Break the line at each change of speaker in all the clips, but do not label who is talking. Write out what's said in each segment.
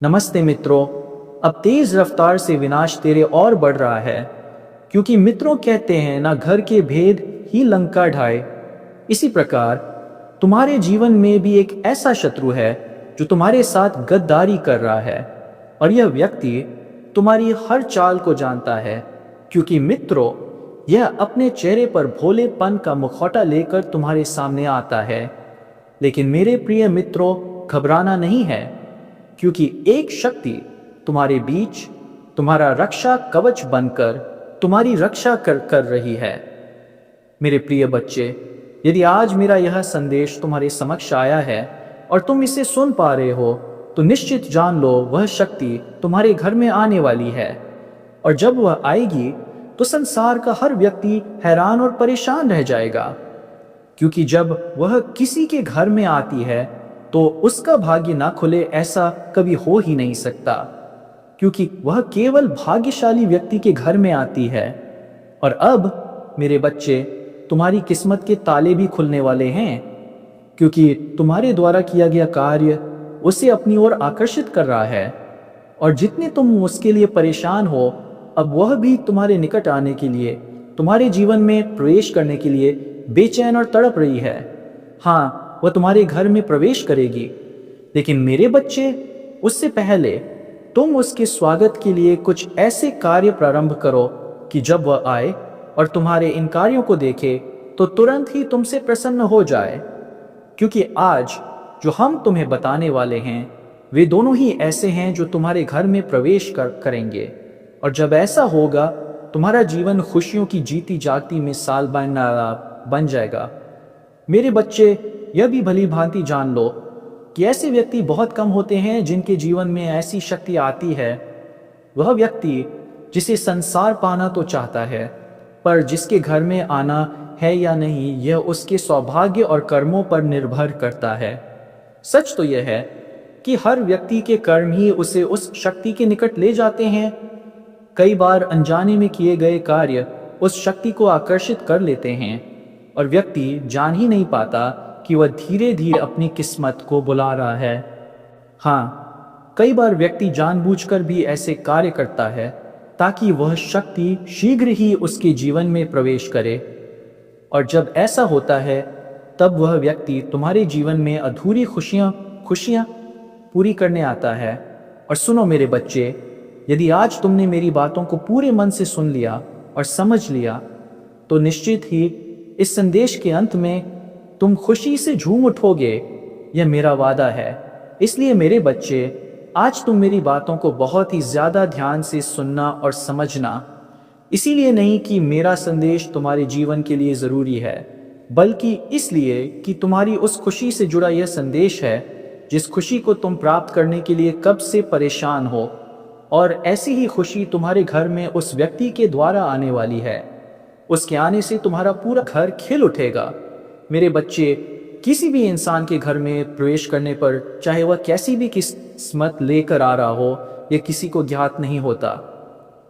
नमस्ते मित्रों। अब तेज रफ्तार से विनाश तेरे और बढ़ रहा है, क्योंकि मित्रों कहते हैं ना घर के भेद ही लंका ढाए। इसी प्रकार तुम्हारे जीवन में भी एक ऐसा शत्रु है जो तुम्हारे साथ गद्दारी कर रहा है, और यह व्यक्ति तुम्हारी हर चाल को जानता है। क्योंकि मित्रों, यह अपने चेहरे पर भोलेपन का मुखौटा लेकर तुम्हारे सामने आता है। लेकिन मेरे प्रिय मित्रों, घबराना नहीं है, क्योंकि एक शक्ति तुम्हारे बीच तुम्हारा रक्षा कवच बनकर तुम्हारी रक्षा कर रही है। मेरे प्रिय बच्चे, यदि आज मेरा यह संदेश तुम्हारे समक्ष आया है और तुम इसे सुन पा रहे हो, तो निश्चित जान लो वह शक्ति तुम्हारे घर में आने वाली है। और जब वह आएगी तो संसार का हर व्यक्ति हैरान और परेशान रह जाएगा, क्योंकि जब वह किसी के घर में आती है तो उसका भाग्य ना खुले ऐसा कभी हो ही नहीं सकता, क्योंकि वह केवल भाग्यशाली व्यक्ति के घर में आती है। और अब मेरे बच्चे, तुम्हारी किस्मत के ताले भी खुलने वाले हैं, क्योंकि तुम्हारे द्वारा किया गया कार्य उसे अपनी ओर आकर्षित कर रहा है। और जितने तुम उसके लिए परेशान हो, अब वह भी तुम्हारे निकट आने के लिए, तुम्हारे जीवन में प्रवेश करने के लिए बेचैन और तड़प रही है। हाँ, वह तुम्हारे घर में प्रवेश करेगी, लेकिन मेरे बच्चे, उससे पहले तुम उसके स्वागत के लिए कुछ ऐसे कार्य प्रारंभ करो कि जब वह आए और तुम्हारे इन कार्यों को देखे तो तुरंत ही तुमसे प्रसन्न हो जाए। क्योंकि आज जो हम तुम्हें बताने वाले हैं वे दोनों ही ऐसे हैं जो तुम्हारे घर में प्रवेश करेंगे। और जब ऐसा होगा, तुम्हारा जीवन खुशियों की जीती जागती मिसाल बन जाएगा। मेरे बच्चे, यह भी भली भांति जान लो कि ऐसे व्यक्ति बहुत कम होते हैं जिनके जीवन में ऐसी शक्ति आती है। वह व्यक्ति जिसे संसार पाना तो चाहता है, पर जिसके घर में आना है या नहीं, यह उसके सौभाग्य और कर्मों पर निर्भर करता है। सच तो यह है कि हर व्यक्ति के कर्म ही उसे उस शक्ति के निकट ले जाते हैं। कई बार अनजाने में किए गए कार्य उस शक्ति को आकर्षित कर लेते हैं, और व्यक्ति जान ही नहीं पाता कि वह धीरे धीरे अपनी किस्मत को बुला रहा है। हाँ, कई बार व्यक्ति जानबूझकर भी ऐसे कार्य करता है ताकि वह शक्ति शीघ्र ही उसके जीवन में प्रवेश करे। और जब ऐसा होता है, तब वह व्यक्ति तुम्हारे जीवन में अधूरी खुशियां पूरी करने आता है। और सुनो मेरे बच्चे, यदि आज तुमने मेरी बातों को पूरे मन से सुन लिया और समझ लिया, तो निश्चित ही इस संदेश के अंत में तुम खुशी से झूम उठोगे। यह मेरा वादा है। इसलिए मेरे बच्चे, आज तुम मेरी बातों को बहुत ही ज्यादा ध्यान से सुनना और समझना। इसीलिए नहीं कि मेरा संदेश तुम्हारे जीवन के लिए जरूरी है, बल्कि इसलिए कि तुम्हारी उस खुशी से जुड़ा यह संदेश है जिस खुशी को तुम प्राप्त करने के लिए कब से परेशान हो। और ऐसी ही खुशी तुम्हारे घर में उस व्यक्ति के द्वारा आने वाली है। उसके आने से तुम्हारा पूरा घर खिल उठेगा। मेरे बच्चे, किसी भी इंसान के घर में प्रवेश करने पर, चाहे वह कैसी भी किस्मत लेकर आ रहा हो, यह किसी को ज्ञात नहीं होता।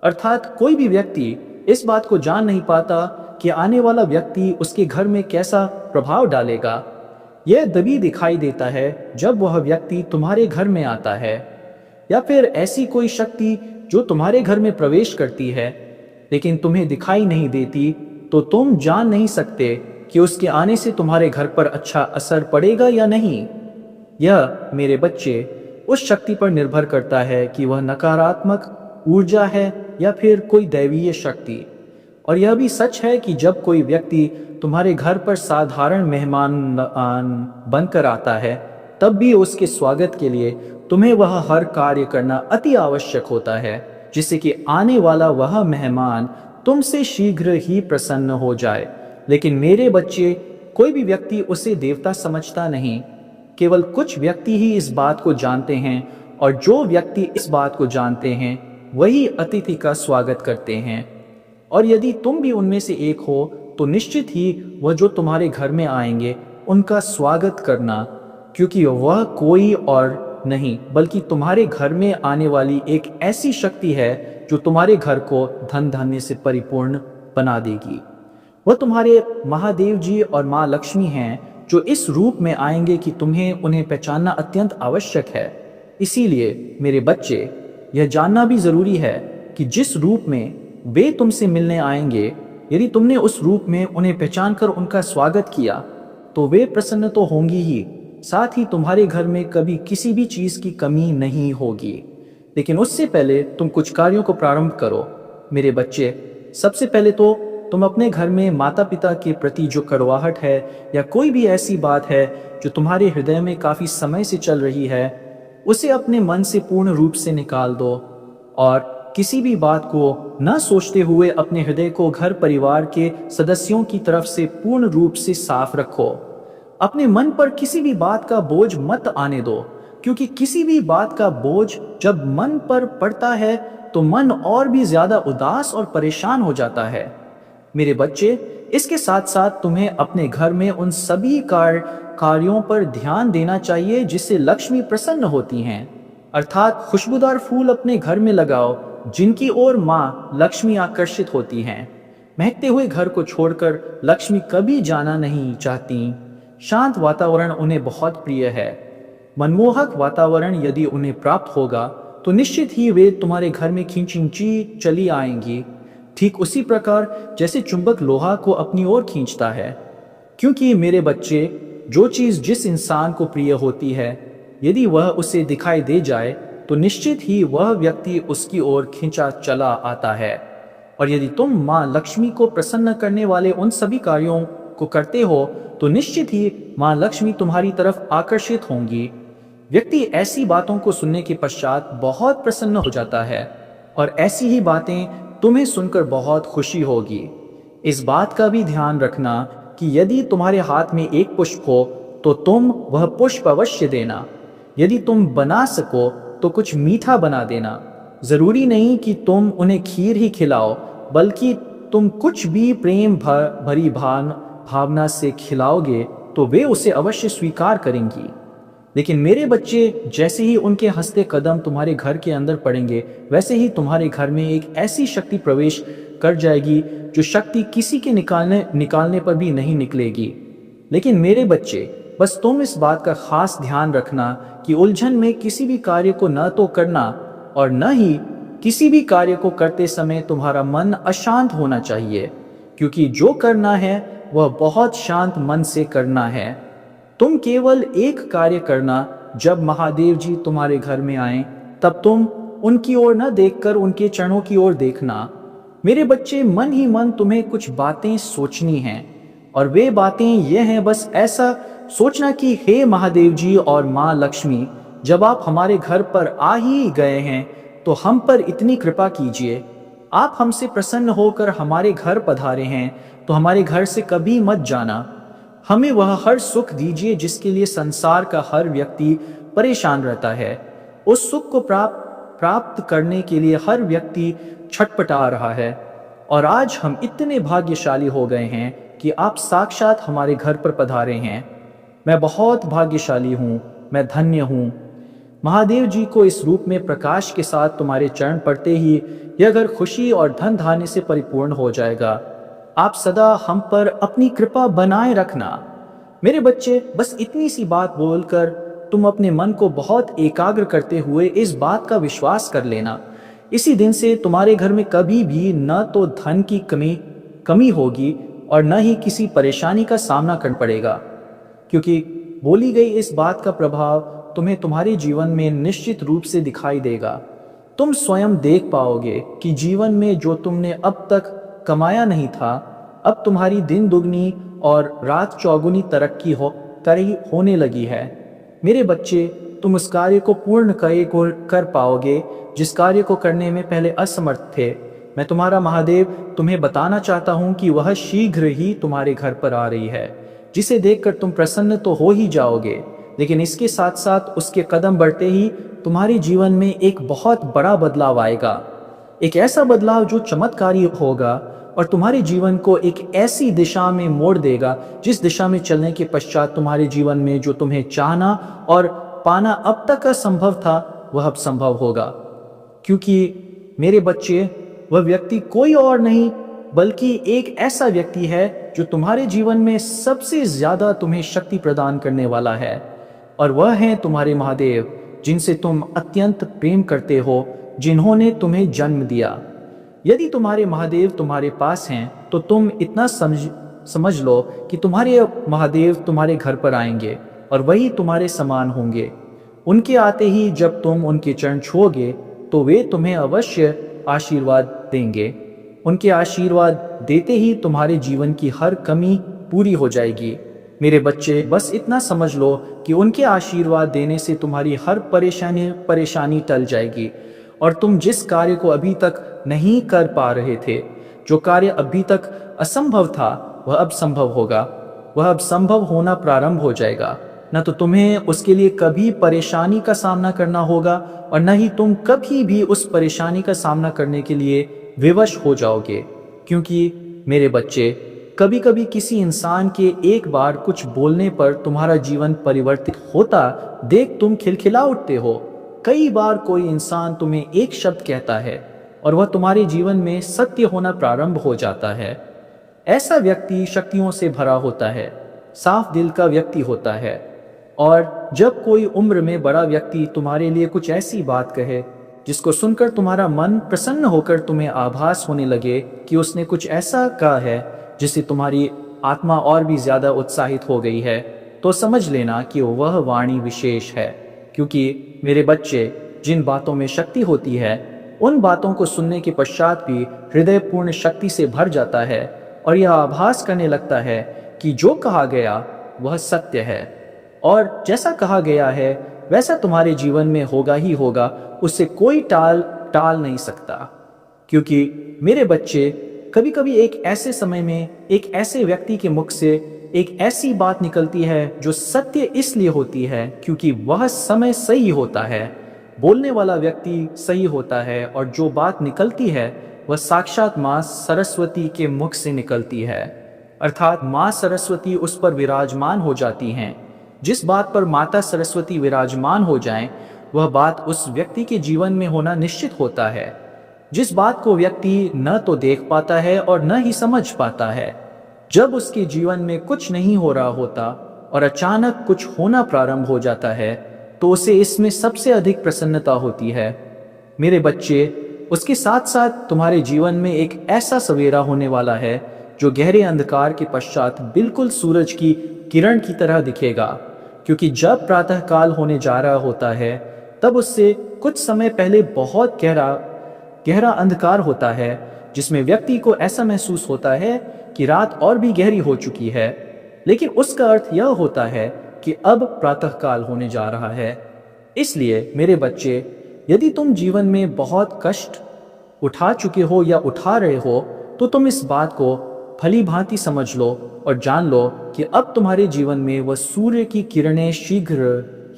अर्थात कोई भी व्यक्ति इस बात को जान नहीं पाता कि आने वाला व्यक्ति उसके घर में कैसा प्रभाव डालेगा। यह तभी दिखाई देता है जब वह व्यक्ति तुम्हारे घर में आता है, या फिर ऐसी कोई शक्ति जो तुम्हारे घर में प्रवेश करती है लेकिन तुम्हें दिखाई नहीं देती, तो तुम जान नहीं सकते कि उसके आने से तुम्हारे घर पर अच्छा असर पड़ेगा या नहीं। यह मेरे बच्चे उस शक्ति पर निर्भर करता है कि वह नकारात्मक ऊर्जा है या फिर कोई दैवीय शक्ति। और यह भी सच है कि जब कोई व्यक्ति तुम्हारे घर पर साधारण मेहमान बनकर आता है, तब भी उसके स्वागत के लिए तुम्हें वह हर कार्य करना अति आवश्यक होता है, जिससे कि आने वाला वह मेहमान तुमसे शीघ्र ही प्रसन्न हो जाए। लेकिन मेरे बच्चे, कोई भी व्यक्ति उसे देवता समझता नहीं। केवल कुछ व्यक्ति ही इस बात को जानते हैं, और जो व्यक्ति इस बात को जानते हैं वही अतिथि का स्वागत करते हैं। और यदि तुम भी उनमें से एक हो, तो निश्चित ही वह जो तुम्हारे घर में आएंगे उनका स्वागत करना, क्योंकि वह कोई और नहीं बल्कि तुम्हारे घर में आने वाली एक ऐसी शक्ति है जो तुम्हारे घर को धन धान्य से परिपूर्ण बना देगी। वह तुम्हारे महादेव जी और माँ लक्ष्मी हैं, जो इस रूप में आएंगे कि तुम्हें उन्हें पहचानना अत्यंत आवश्यक है। इसीलिए मेरे बच्चे, यह जानना भी जरूरी है कि जिस रूप में वे तुमसे मिलने आएंगे, यदि तुमने उस रूप में उन्हें पहचान कर उनका स्वागत किया तो वे प्रसन्न तो होंगी ही, साथ ही तुम्हारे घर में कभी किसी भी चीज की कमी नहीं होगी। लेकिन उससे पहले तुम कुछ कार्यों को प्रारंभ करो मेरे बच्चे। सबसे पहले तो तुम अपने घर में माता पिता के प्रति जो कड़वाहट है या कोई भी ऐसी बात है जो तुम्हारे हृदय में काफी समय से चल रही है, उसे अपने मन से पूर्ण रूप से निकाल दो और किसी भी बात को न सोचते हुए अपने हृदय को घर परिवार के सदस्यों की तरफ से पूर्ण रूप से साफ रखो। अपने मन पर किसी भी बात का बोझ मत आने दो, क्योंकि किसी भी बात का बोझ जब मन पर पड़ता है तो मन और भी ज्यादा उदास और परेशान हो जाता है। मेरे बच्चे, इसके साथ साथ तुम्हें अपने घर में उन सभी कार्यों पर ध्यान देना चाहिए जिससे लक्ष्मी प्रसन्न होती हैं। अर्थात खुशबूदार फूल अपने घर में लगाओ जिनकी ओर माँ लक्ष्मी आकर्षित होती हैं। महकते हुए घर को छोड़कर लक्ष्मी कभी जाना नहीं चाहती। शांत वातावरण उन्हें बहुत प्रिय है। मनमोहक वातावरण यदि उन्हें प्राप्त होगा तो निश्चित ही वे तुम्हारे घर में खींची चली आएंगी, ठीक उसी प्रकार जैसे चुंबक लोहा को अपनी ओर खींचता है। क्योंकि मेरे बच्चे, जो चीज जिस इंसान को प्रिय होती है, यदि वह उसे दिखाई दे जाए तो निश्चित ही वह व्यक्ति उसकी ओर खींचा चला आता है। और यदि तुम माँ लक्ष्मी को प्रसन्न करने वाले उन सभी कार्यों को करते हो तो निश्चित ही माँ लक्ष्मी तुम्हारी तरफ आकर्षित होंगी। व्यक्ति ऐसी बातों को सुनने के पश्चात बहुत प्रसन्न हो जाता है और ऐसी ही बातें तुम्हें सुनकर बहुत खुशी होगी। इस बात का भी ध्यान रखना कि यदि तुम्हारे हाथ में एक पुष्प हो तो तुम वह पुष्प अवश्य देना। यदि तुम बना सको तो कुछ मीठा बना देना। जरूरी नहीं कि तुम उन्हें खीर ही खिलाओ, बल्कि तुम कुछ भी प्रेम भरी भावना से खिलाओगे तो वे उसे अवश्य स्वीकार करेंगी। लेकिन मेरे बच्चे, जैसे ही उनके हंसते कदम तुम्हारे घर के अंदर पड़ेंगे, वैसे ही तुम्हारे घर में एक ऐसी शक्ति प्रवेश कर जाएगी जो शक्ति किसी के निकालने पर भी नहीं निकलेगी। लेकिन मेरे बच्चे, बस तुम इस बात का खास ध्यान रखना कि उलझन में किसी भी कार्य को न तो करना और न ही किसी भी कार्य को करते समय तुम्हारा मन अशांत होना चाहिए, क्योंकि जो करना है वह बहुत शांत मन से करना है। तुम केवल एक कार्य करना, जब महादेव जी तुम्हारे घर में आए तब तुम उनकी ओर न देखकर उनके चरणों की ओर देखना। मेरे बच्चे, मन ही मन तुम्हें कुछ बातें सोचनी हैं और वे बातें ये हैं, बस ऐसा सोचना कि हे महादेव जी और माँ लक्ष्मी, जब आप हमारे घर पर आ ही गए हैं तो हम पर इतनी कृपा कीजिए। आप हमसे प्रसन्न होकर हमारे घर पधारे हैं तो हमारे घर से कभी मत जाना। हमें वह हर सुख दीजिए जिसके लिए संसार का हर व्यक्ति परेशान रहता है। उस सुख को प्राप्त करने के लिए हर व्यक्ति छटपटा रहा है। और आज हम इतने भाग्यशाली हो गए हैं कि आप साक्षात हमारे घर पर पधारे हैं। मैं बहुत भाग्यशाली हूँ, मैं धन्य हूँ। महादेव जी को इस रूप में प्रकाश के साथ तुम्हारे चरण पड़ते ही यह घर खुशी और धन धान्य से परिपूर्ण हो जाएगा। आप सदा हम पर अपनी कृपा बनाए रखना। मेरे बच्चे, बस इतनी सी बात बोलकर तुम अपने मन को बहुत एकाग्र करते हुए इस बात का विश्वास कर लेना, इसी दिन से तुम्हारे घर में कभी भी न तो धन की कमी होगी और न ही किसी परेशानी का सामना करना पड़ेगा, क्योंकि बोली गई इस बात का प्रभाव तुम्हें तुम्हारे जीवन में निश्चित रूप से दिखाई देगा। तुम स्वयं देख पाओगे कि जीवन में जो तुमने अब तक कमाया नहीं था, अब तुम्हारी दिन दुगनी और रात चौगुनी तरक्की होने लगी है। मेरे बच्चे, तुम उस कार्य को पूर्ण कर पाओगे जिस कार्य को करने में पहले असमर्थ थे। मैं तुम्हारा महादेव तुम्हें बताना चाहता हूँ कि वह शीघ्र ही तुम्हारे घर पर आ रही है, जिसे देखकर तुम प्रसन्न तो हो ही जाओगे, लेकिन इसके साथ साथ उसके कदम बढ़ते ही तुम्हारे जीवन में एक बहुत बड़ा बदलाव आएगा। एक ऐसा बदलाव जो चमत्कारी होगा और तुम्हारे जीवन को एक ऐसी दिशा में मोड़ देगा जिस दिशा में चलने के पश्चात तुम्हारे जीवन में जो तुम्हें चाहना और पाना अब तक असंभव था, वह अब संभव होगा। क्योंकि मेरे बच्चे, वह व्यक्ति कोई और नहीं बल्कि एक ऐसा व्यक्ति है जो तुम्हारे जीवन में सबसे ज्यादा तुम्हें शक्ति प्रदान करने वाला है, और वह है तुम्हारे महादेव। जिनसे तुम अत्यंत प्रेम करते हो, जिन्होंने तुम्हें जन्म दिया। यदि तुम्हारे महादेव तुम्हारे पास हैं तो तुम इतना समझ लो कि तुम्हारे महादेव तुम्हारे घर पर आएंगे और वही तुम्हारे समान होंगे। उनके आते ही जब तुम उनके चरण छुओगे तो वे तुम्हें अवश्य आशीर्वाद देंगे। उनके आशीर्वाद देते ही तुम्हारे जीवन की हर कमी पूरी हो जाएगी। मेरे बच्चे, बस इतना समझ लो कि उनके आशीर्वाद देने से तुम्हारी हर परेशानी टल जाएगी और तुम जिस कार्य को अभी तक नहीं कर पा रहे थे, जो कार्य अभी तक असंभव था, वह अब संभव होगा। वह अब संभव होना प्रारंभ हो जाएगा। न तो तुम्हें उसके लिए कभी परेशानी का सामना करना होगा और न ही तुम कभी भी उस परेशानी का सामना करने के लिए विवश हो जाओगे। क्योंकि मेरे बच्चे, कभी कभी किसी इंसान के एक बार कुछ बोलने पर तुम्हारा जीवन परिवर्तित होता देख तुम खिलखिला उठते हो। कई बार कोई इंसान तुम्हें एक शब्द कहता है और वह तुम्हारे जीवन में सत्य होना प्रारंभ हो जाता है। ऐसा व्यक्ति शक्तियों से भरा होता है, साफ दिल का व्यक्ति होता है। और जब कोई उम्र में बड़ा व्यक्ति तुम्हारे लिए कुछ ऐसी बात कहे जिसको सुनकर तुम्हारा मन प्रसन्न होकर तुम्हें आभास होने लगे कि उसने कुछ ऐसा कहा है जिससे तुम्हारी आत्मा और भी ज्यादा उत्साहित हो गई है, तो समझ लेना कि वह वाणी विशेष है। क्योंकि मेरे बच्चे, जिन बातों में शक्ति होती है, उन बातों को सुनने के पश्चात भी हृदय पूर्ण शक्ति से भर जाता है और यह आभास करने लगता है कि जो कहा गया वह सत्य है और जैसा कहा गया है वैसा तुम्हारे जीवन में होगा ही होगा। उससे कोई टाल नहीं सकता। क्योंकि मेरे बच्चे, कभी कभी एक ऐसे समय में एक ऐसे व्यक्ति के मुख से एक ऐसी बात निकलती है जो सत्य इसलिए होती है क्योंकि वह समय सही होता है, बोलने वाला व्यक्ति सही होता है और जो बात निकलती है वह साक्षात माँ सरस्वती के मुख से निकलती है। अर्थात माँ सरस्वती उस पर विराजमान हो जाती हैं। जिस बात पर माता सरस्वती विराजमान हो जाएं, वह बात उस व्यक्ति के जीवन में होना निश्चित होता है। जिस बात को व्यक्ति न तो देख पाता है और न ही समझ पाता है, जब उसके जीवन में कुछ नहीं हो रहा होता और अचानक कुछ होना प्रारंभ हो जाता है, तो उसे इसमें सबसे अधिक प्रसन्नता होती है। मेरे बच्चे, उसके साथ साथ तुम्हारे जीवन में एक ऐसा सवेरा होने वाला है जो गहरे अंधकार के पश्चात बिल्कुल सूरज की किरण की तरह दिखेगा। क्योंकि जब प्रातः काल होने जा रहा होता है, तब उससे कुछ समय पहले बहुत गहरा अंधकार होता है, जिसमें व्यक्ति को ऐसा महसूस होता है कि रात और भी गहरी हो चुकी है। लेकिन उसका अर्थ यह होता है कि अब प्रातः काल होने जा रहा है। इसलिए मेरे बच्चे, यदि तुम जीवन में बहुत कष्ट उठा चुके हो या उठा रहे हो, तो तुम इस बात को भली भांति समझ लो और जान लो कि अब तुम्हारे जीवन में वह सूर्य की किरणें शीघ्र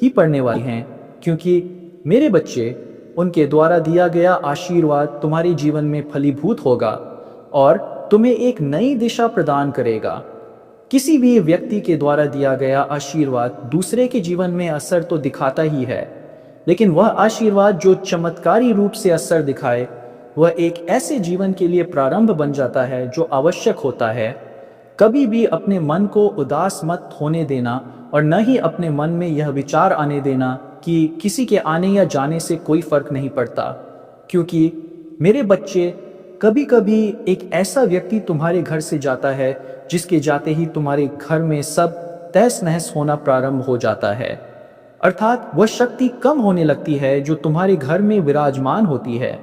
ही पड़ने वाली हैं। क्योंकि मेरे बच्चे, उनके द्वारा दिया गया आशीर्वाद तुम्हारे जीवन में फलीभूत होगा और तुम्हें एक नई दिशा प्रदान करेगा। किसी भी व्यक्ति के द्वारा दिया गया आशीर्वाद दूसरे के जीवन में असर तो दिखाता ही है, लेकिन वह आशीर्वाद जो चमत्कारी रूप से असर दिखाए, वह एक ऐसे जीवन के लिए प्रारंभ बन जाता है जो आवश्यक होता है। कभी भी अपने मन को उदास मत होने देना और न ही अपने मन में यह विचार आने देना कि किसी के आने या जाने से कोई फर्क नहीं पड़ता। क्योंकि मेरे बच्चे, कभी कभी एक ऐसा व्यक्ति तुम्हारे घर से जाता है जिसके जाते ही तुम्हारे घर में सब तहस नहस होना प्रारंभ हो जाता है। अर्थात वह शक्ति कम होने लगती है जो तुम्हारे घर में विराजमान होती है।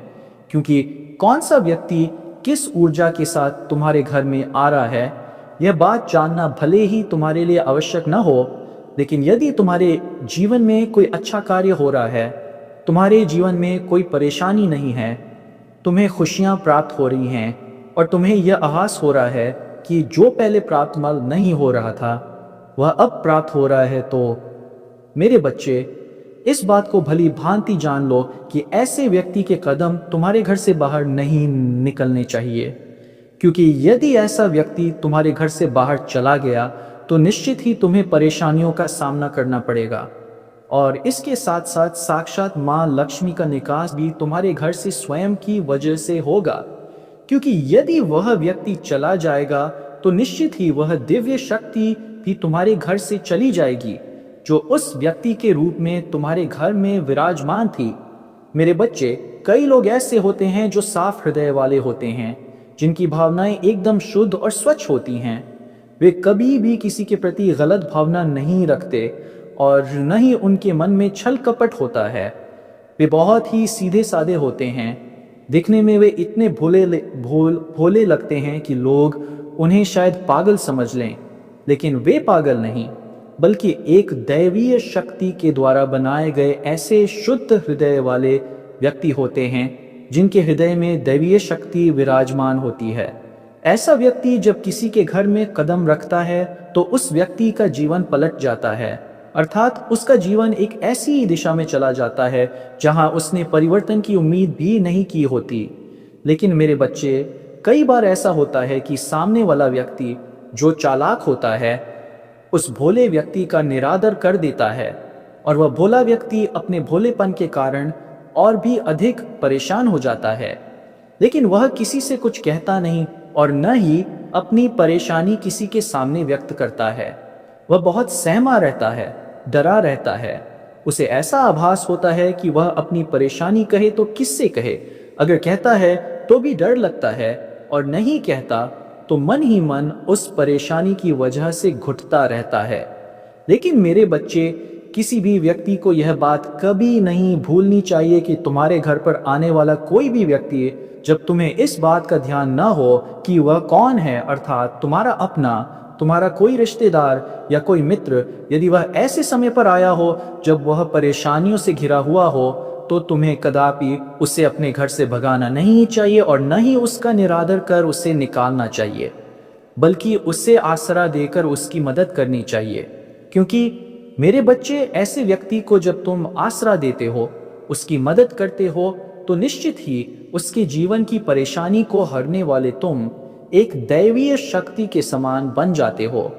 क्योंकि कौन सा व्यक्ति किस ऊर्जा के साथ तुम्हारे घर में आ रहा है, यह बात जानना भले ही तुम्हारे लिए आवश्यक न हो, लेकिन यदि तुम्हारे जीवन में कोई अच्छा कार्य हो रहा है, तुम्हारे जीवन में कोई परेशानी नहीं है, तुम्हें खुशियां प्राप्त हो रही हैं और तुम्हें यह आभास हो रहा है कि जो पहले प्राप्त मल नहीं हो रहा था वह अब प्राप्त हो रहा है, तो मेरे बच्चे, इस बात को भली भांति जान लो कि ऐसे व्यक्ति के कदम तुम्हारे घर से बाहर नहीं निकलने चाहिए। क्योंकि यदि ऐसा व्यक्ति तुम्हारे घर से बाहर चला गया तो निश्चित ही तुम्हें परेशानियों का सामना करना पड़ेगा और इसके साथ साथ साक्षात माँ लक्ष्मी का निकास भी तुम्हारे घर से स्वयं की वजह से होगा। क्योंकि यदि वह व्यक्ति चला जाएगा तो निश्चित ही वह दिव्य शक्ति भी तुम्हारे घर से चली जाएगी जो उस व्यक्ति के रूप में तुम्हारे घर में विराजमान थी। मेरे बच्चे, कई लोग ऐसे होते हैं जो साफ हृदय वाले होते हैं, जिनकी भावनाएं एकदम शुद्ध और स्वच्छ होती हैं। वे कभी भी किसी के प्रति गलत भावना नहीं रखते और न ही उनके मन में छल कपट होता है। वे बहुत ही सीधे साधे होते हैं। दिखने में वे इतने भोले लगते हैं कि लोग उन्हें शायद पागल समझ लें, लेकिन वे पागल नहीं, बल्कि एक दैवीय शक्ति के द्वारा बनाए गए ऐसे शुद्ध हृदय वाले व्यक्ति होते हैं जिनके हृदय में दैवीय शक्ति विराजमान होती है। ऐसा व्यक्ति जब किसी के घर में कदम रखता है तो उस व्यक्ति का जीवन पलट जाता है, अर्थात उसका जीवन एक ऐसी दिशा में चला जाता है जहां उसने परिवर्तन की उम्मीद भी नहीं की होती। लेकिन मेरे बच्चे, कई बार ऐसा होता है कि सामने वाला व्यक्ति जो चालाक होता है उस भोले व्यक्ति का निरादर कर देता है और वह भोला व्यक्ति अपने भोलेपन के कारण और भी अधिक परेशान हो जाता है। लेकिन वह किसी से कुछ कहता नहीं और न ही अपनी परेशानी किसी के सामने व्यक्त करता है। वह बहुत सहमा रहता है, डरा रहता है। उसे ऐसा आभास होता है कि वह अपनी परेशानी कहे तो किससे कहे। अगर कहता है तो भी डर लगता है और नहीं कहता तो मन ही मन उस परेशानी की वजह से घुटता रहता है। लेकिन मेरे बच्चे, किसी भी व्यक्ति को यह बात कभी नहीं भूलनी चाहिए कि तुम्हारे घर पर आने वाला कोई भी व्यक्ति, जब तुम्हें इस बात का ध्यान न हो कि वह कौन है, अर्थात तुम्हारा अपना, तुम्हारा कोई रिश्तेदार या कोई मित्र, यदि वह ऐसे समय पर आया हो जब वह परेशानियों से घिरा हुआ हो, तो तुम्हें कदापि उसे अपने घर से भगाना नहीं चाहिए और न ही उसका निरादर कर उसे निकालना चाहिए, बल्कि उससे आसरा देकर उसकी मदद करनी चाहिए। क्योंकि मेरे बच्चे, ऐसे व्यक्ति को जब तुम आसरा देते हो, उसकी मदद करते हो, तो निश्चित ही उसके जीवन की परेशानी को हरने वाले तुम एक दैवीय शक्ति के समान बन जाते हो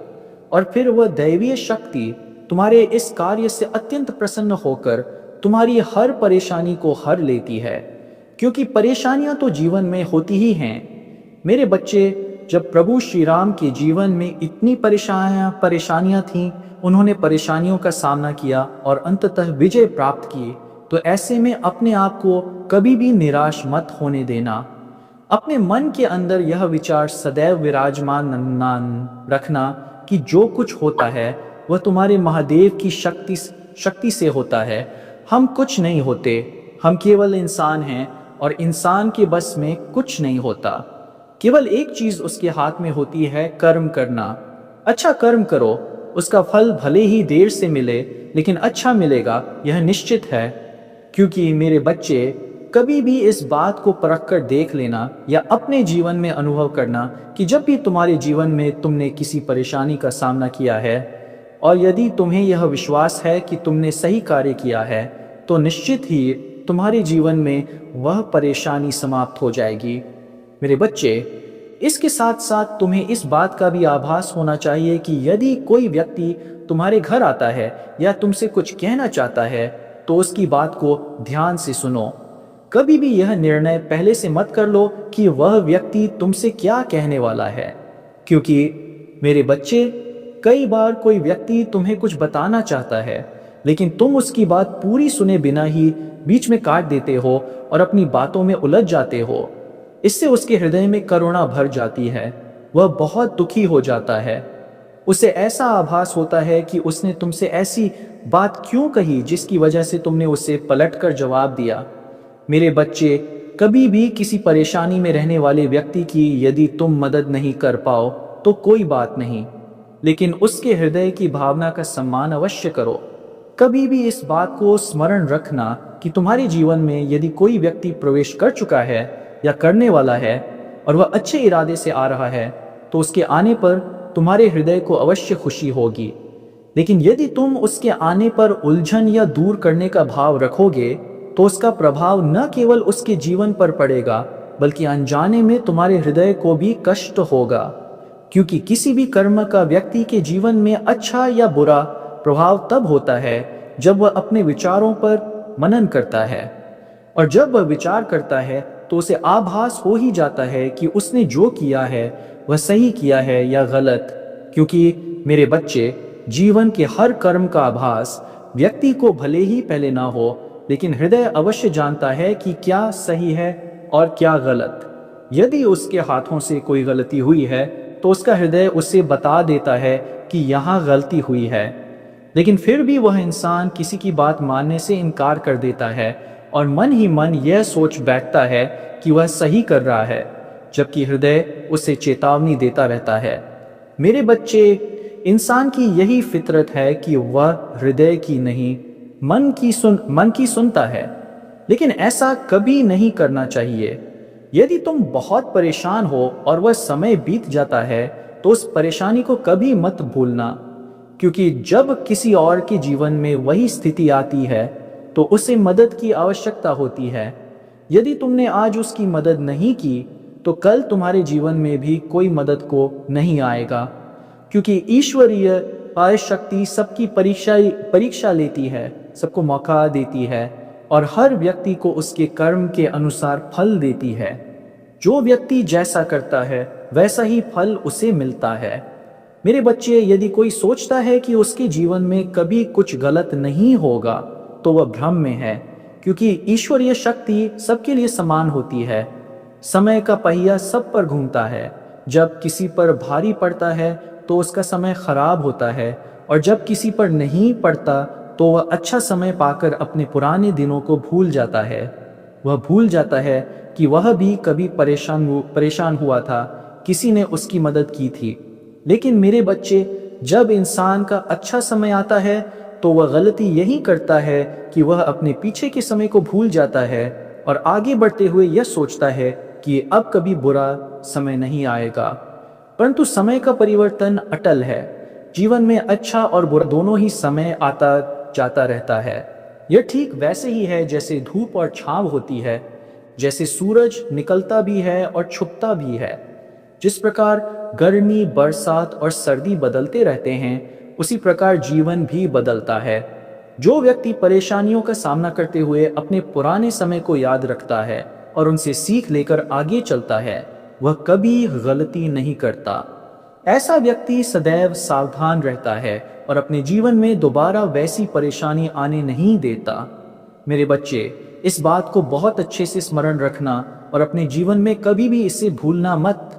और फिर वह दैवीय शक्ति तुम्हारे इस कार्य से अत्यंत प्रसन्न होकर तुम्हारी हर परेशानी को हर लेती है। क्योंकि परेशानियां तो जीवन में होती ही हैं। मेरे बच्चे, जब प्रभु श्री राम के जीवन में इतनी परेशानियां थीं, उन्होंने परेशानियों का सामना किया और अंततः विजय प्राप्त की, तो ऐसे में अपने आप को कभी भी निराश मत होने देना। अपने मन के अंदर यह विचार सदैव विराजमान रखना कि जो कुछ होता है वह तुम्हारे महादेव की शक्ति से होता है। हम कुछ नहीं होते, हम केवल इंसान हैं और इंसान के बस में कुछ नहीं होता। केवल एक चीज उसके हाथ में होती है, कर्म करना। अच्छा कर्म करो, उसका फल भले ही देर से मिले, लेकिन अच्छा मिलेगा, यह निश्चित है। क्योंकि मेरे बच्चे, कभी भी इस बात को परख कर देख लेना या अपने जीवन में अनुभव करना कि जब भी तुम्हारे जीवन में तुमने किसी परेशानी का सामना किया है और यदि तुम्हें यह विश्वास है कि तुमने सही कार्य किया है, तो निश्चित ही तुम्हारे जीवन में वह परेशानी समाप्त हो जाएगी। मेरे बच्चे, इसके साथ साथ तुम्हें इस बात का भी आभास होना चाहिए कि यदि कोई व्यक्ति तुम्हारे घर आता है या तुमसे कुछ कहना चाहता है, तो उसकी बात को ध्यान से सुनो। कभी भी यह निर्णय पहले से मत कर लो कि वह व्यक्ति तुमसे क्या कहने वाला है। क्योंकि मेरे बच्चे, कई बार कोई व्यक्ति तुम्हें कुछ बताना चाहता है, लेकिन तुम उसकी बात पूरी सुने बिना ही बीच में काट देते हो और अपनी बातों में उलझ जाते हो। इससे उसके हृदय में करुणा भर जाती है, वह बहुत दुखी हो जाता है। उसे ऐसा आभास होता है कि उसने तुमसे ऐसी बात क्यों कही जिसकी वजह से तुमने उसे पलटकर जवाब दिया। मेरे बच्चे, कभी भी किसी परेशानी में रहने वाले व्यक्ति की यदि तुम मदद नहीं कर पाओ तो कोई बात नहीं, लेकिन उसके हृदय की भावना का सम्मान अवश्य करो। कभी भी इस बात को स्मरण रखना कि तुम्हारे जीवन में यदि कोई व्यक्ति प्रवेश कर चुका है या करने वाला है और वह अच्छे इरादे से आ रहा है, तो उसके आने पर तुम्हारे हृदय को अवश्य खुशी होगी। लेकिन यदि तुम उसके आने पर उलझन या दूर करने का भाव रखोगे, तो उसका प्रभाव न केवल उसके जीवन पर पड़ेगा, बल्कि अनजाने में तुम्हारे हृदय को भी कष्ट होगा। क्योंकि किसी भी कर्म का व्यक्ति के जीवन में अच्छा या बुरा प्रभाव तब होता है जब वह अपने विचारों पर मनन करता है, और जब वह विचार करता है तो उसे आभास हो ही जाता है कि उसने जो किया है वह सही किया है या गलत। क्योंकि मेरे बच्चे, जीवन के हर कर्म का आभास व्यक्ति को भले ही पहले ना हो, लेकिन हृदय अवश्य जानता है कि क्या सही है और क्या गलत। यदि उसके हाथों से कोई गलती हुई है तो उसका हृदय उसे बता देता है कि यहाँ गलती हुई है, लेकिन फिर भी वह इंसान किसी की बात मानने से इनकार कर देता है और मन ही मन यह सोच बैठता है कि वह सही कर रहा है, जबकि हृदय उसे चेतावनी देता रहता है। मेरे बच्चे, इंसान की यही फितरत है कि वह हृदय की नहीं मन की सुनता है, लेकिन ऐसा कभी नहीं करना चाहिए। यदि तुम बहुत परेशान हो और वह समय बीत जाता है तो उस परेशानी को कभी मत भूलना, क्योंकि जब किसी और के जीवन में वही स्थिति आती है तो उसे मदद की आवश्यकता होती है। यदि तुमने आज उसकी मदद नहीं की तो कल तुम्हारे जीवन में भी कोई मदद को नहीं आएगा, क्योंकि ईश्वरीय पाय शक्ति सबकी परीक्षा लेती है, सबको मौका देती है और हर व्यक्ति को उसके कर्म के अनुसार फल देती है। जो व्यक्ति जैसा करता है वैसा ही फल उसे मिलता है। मेरे बच्चे, यदि कोई सोचता है कि उसके जीवन में कभी कुछ गलत नहीं होगा तो वह भ्रम में है, क्योंकि ईश्वरीय शक्ति सबके लिए समान होती है। समय का पहिया सब पर घूमता है। जब किसी पर भारी पड़ता है तो उसका समय खराब होता है, और जब किसी पर नहीं पड़ता तो वह अच्छा समय पाकर अपने पुराने दिनों को भूल जाता है। वह भूल जाता है कि वह भी कभी परेशान हुआ था, किसी ने उसकी मदद की थी। लेकिन मेरे बच्चे, जब इंसान का अच्छा समय आता है तो वह गलती यही करता है कि वह अपने पीछे के समय को भूल जाता है और आगे बढ़ते हुए यह सोचता है कि अब कभी बुरा समय नहीं आएगा। परंतु समय का परिवर्तन अटल है। जीवन में अच्छा और बुरा दोनों ही समय आता जाता रहता है। यह ठीक वैसे ही है जैसे धूप और छांव होती है, जैसे सूरज निकलता भी है और छुपता भी है। जिस प्रकार गर्मी, बरसात और सर्दी बदलते रहते हैं, उसी प्रकार जीवन भी बदलता है। जो व्यक्ति परेशानियों का सामना करते हुए अपने पुराने समय को याद रखता है और उनसे सीख लेकर आगे चलता है, वह कभी गलती नहीं करता। ऐसा व्यक्ति सदैव सावधान रहता है और अपने जीवन में दोबारा वैसी परेशानी आने नहीं देता। मेरे बच्चे, इस बात को बहुत अच्छे से स्मरण रखना और अपने जीवन में कभी भी इसे भूलना मत।